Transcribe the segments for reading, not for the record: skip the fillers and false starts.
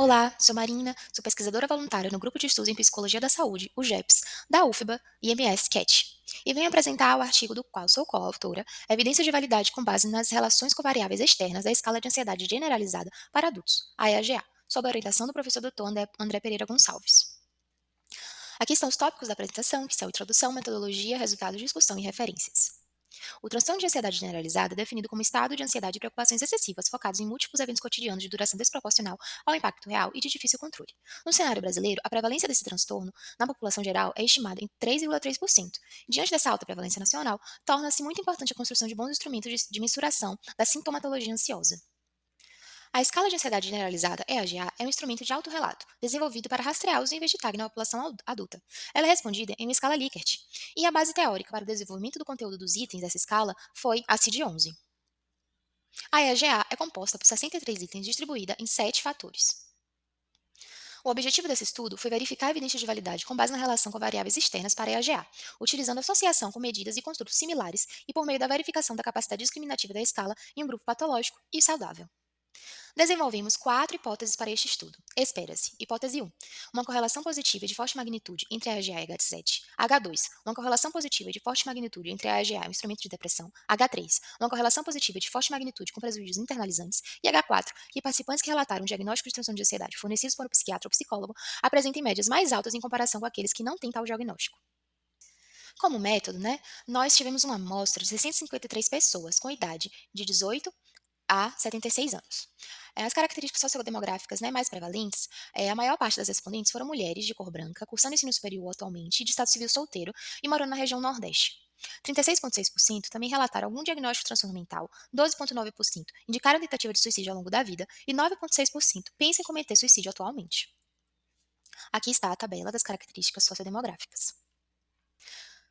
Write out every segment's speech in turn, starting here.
Olá, sou Marina, sou pesquisadora voluntária no Grupo de Estudos em Psicologia da Saúde, o GEPS, da UFBA e MS-CAT, e venho apresentar o artigo do qual sou coautora, Evidência de Validade com base nas relações com variáveis externas da escala de ansiedade generalizada para adultos, a EAGA, sob a orientação do professor Dr. André Pereira Gonçalves. Aqui estão os tópicos da apresentação, que são introdução, metodologia, resultados, discussão e referências. O transtorno de ansiedade generalizada é definido como estado de ansiedade e preocupações excessivas focados em múltiplos eventos cotidianos de duração desproporcional ao impacto real e de difícil controle. No cenário brasileiro, a prevalência desse transtorno na população geral é estimada em 3,3%. Diante dessa alta prevalência nacional, torna-se muito importante a construção de bons instrumentos de mensuração da sintomatologia ansiosa. A escala de ansiedade generalizada, EAGA, é um instrumento de autorrelato, desenvolvido para rastrear os níveis de TAG na população adulta. Ela é respondida em uma escala Likert, e a base teórica para o desenvolvimento do conteúdo dos itens dessa escala foi a CID-11. A EAGA é composta por 63 itens distribuída em 7 fatores. O objetivo desse estudo foi verificar a evidência de validade com base na relação com variáveis externas para a EAGA, utilizando associação com medidas e construtos similares e por meio da verificação da capacidade discriminativa da escala em um grupo patológico e saudável. Desenvolvemos 4 hipóteses para este estudo. Espera-se. Hipótese 1. Uma correlação positiva de forte magnitude entre a EAGA e H7. H2. Uma correlação positiva de forte magnitude entre a EAGA e o instrumento de depressão. H3. Uma correlação positiva de forte magnitude com prejuízos internalizantes. E H4. Que participantes que relataram diagnóstico de transtorno de ansiedade fornecidos por um psiquiatra ou psicólogo apresentem médias mais altas em comparação com aqueles que não têm tal diagnóstico. Como método, nós tivemos uma amostra de 653 pessoas com idade de 18 a 76 anos. As características sociodemográficas mais prevalentes, a maior parte das respondentes foram mulheres de cor branca, cursando ensino superior atualmente, de estado civil solteiro e morando na região Nordeste. 36,6% também relataram algum diagnóstico de transtorno mental, 12,9% indicaram tentativa de suicídio ao longo da vida e 9,6% pensam em cometer suicídio atualmente. Aqui está a tabela das características sociodemográficas.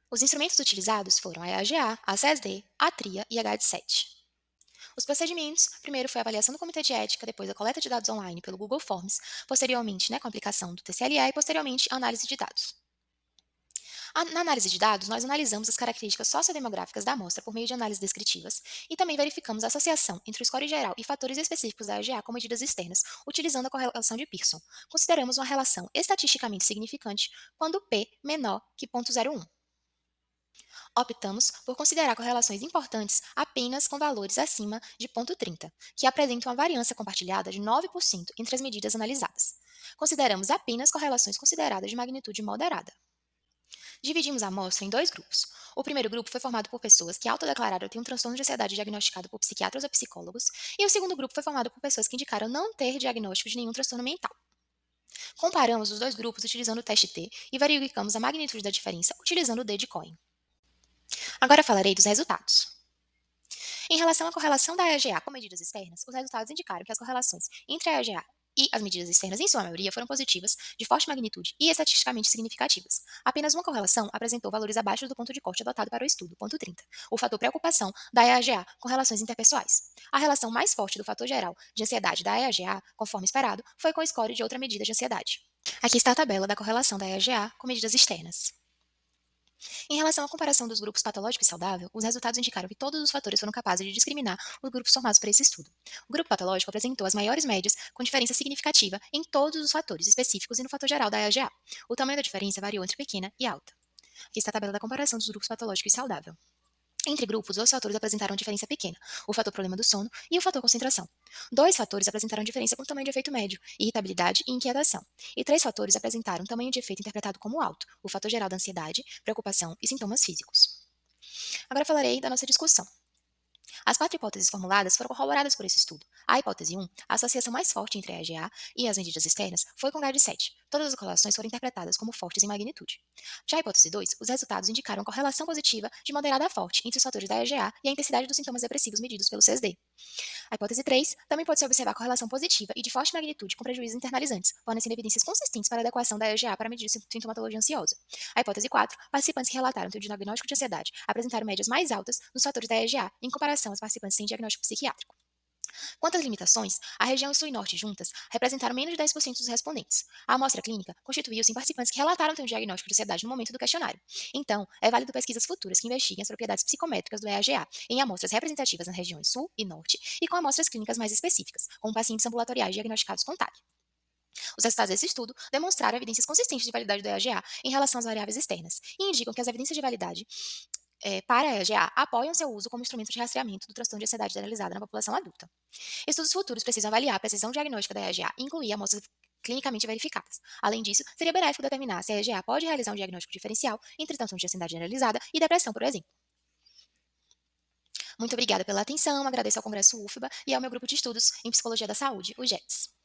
Os instrumentos utilizados foram a EAGA, a SESD, a TRIA e a GAD-7. Os procedimentos, primeiro foi a avaliação do comitê de ética, depois a coleta de dados online pelo Google Forms, posteriormente com a aplicação do TCLE e posteriormente a análise de dados. Na análise de dados, nós analisamos as características sociodemográficas da amostra por meio de análises descritivas e também verificamos a associação entre o score geral e fatores específicos da EGA com medidas externas, utilizando a correlação de Pearson. Consideramos uma relação estatisticamente significante quando P menor que 0,01. Optamos por considerar correlações importantes apenas com valores acima de 0,30, que apresentam uma variância compartilhada de 9% entre as medidas analisadas. Consideramos apenas correlações consideradas de magnitude moderada. Dividimos a amostra em 2 grupos. O primeiro grupo foi formado por pessoas que autodeclararam ter um transtorno de ansiedade diagnosticado por psiquiatras ou psicólogos, e o segundo grupo foi formado por pessoas que indicaram não ter diagnóstico de nenhum transtorno mental. Comparamos os 2 grupos utilizando o teste T e verificamos a magnitude da diferença utilizando o D de Cohen. Agora falarei dos resultados. Em relação à correlação da EAGA com medidas externas, os resultados indicaram que as correlações entre a EAGA e as medidas externas, em sua maioria, foram positivas, de forte magnitude e estatisticamente significativas. Apenas uma correlação apresentou valores abaixo do ponto de corte adotado para o estudo, ponto 30, o fator preocupação da EAGA com relações interpessoais. A relação mais forte do fator geral de ansiedade da EAGA, conforme esperado, foi com o score de outra medida de ansiedade. Aqui está a tabela da correlação da EAGA com medidas externas. Em relação à comparação dos grupos patológico e saudável, os resultados indicaram que todos os fatores foram capazes de discriminar os grupos formados por esse estudo. O grupo patológico apresentou as maiores médias, com diferença significativa em todos os fatores específicos e no fator geral da EAGA. O tamanho da diferença variou entre pequena e alta. Aqui está a tabela da comparação dos grupos patológico e saudável. Entre grupos, os fatores apresentaram diferença pequena, o fator problema do sono e o fator concentração. 2 fatores apresentaram diferença com tamanho de efeito médio, irritabilidade e inquietação. E 3 fatores apresentaram tamanho de efeito interpretado como alto, o fator geral da ansiedade, preocupação e sintomas físicos. Agora falarei da nossa discussão. As 4 hipóteses formuladas foram corroboradas por esse estudo. A hipótese 1, a associação mais forte entre a EGA e as medidas externas, foi com GAD-7. Todas as correlações foram interpretadas como fortes em magnitude. Já a hipótese 2, os resultados indicaram correlação positiva de moderada a forte entre os fatores da EGA e a intensidade dos sintomas depressivos medidos pelo CSD. A hipótese 3, também pode-se observar correlação positiva e de forte magnitude com prejuízos internalizantes, fornecendo evidências consistentes para a adequação da EGA para medir sintomatologia ansiosa. A hipótese 4, participantes que relataram ter o diagnóstico de ansiedade apresentaram médias mais altas nos fatores da EGA em comparação aos participantes sem diagnóstico psiquiátrico. Quanto às limitações, a região sul e norte juntas representaram menos de 10% dos respondentes. A amostra clínica constituiu-se em participantes que relataram ter um diagnóstico de ansiedade no momento do questionário. Então, é válido pesquisas futuras que investiguem as propriedades psicométricas do EAGA em amostras representativas nas regiões sul e norte e com amostras clínicas mais específicas, como pacientes ambulatoriais diagnosticados com TAG. Os resultados desse estudo demonstraram evidências consistentes de validade do EAGA em relação às variáveis externas e indicam que as evidências de validade para a EAGA apoiam seu uso como instrumento de rastreamento do transtorno de ansiedade generalizada na população adulta. Estudos futuros precisam avaliar a precisão diagnóstica da EAGA e incluir amostras clinicamente verificadas. Além disso, seria benéfico determinar se a EAGA pode realizar um diagnóstico diferencial entre transtorno de ansiedade generalizada e depressão, por exemplo. Muito obrigada pela atenção, agradeço ao Congresso UFBA e ao meu grupo de estudos em Psicologia da Saúde, o GEPS.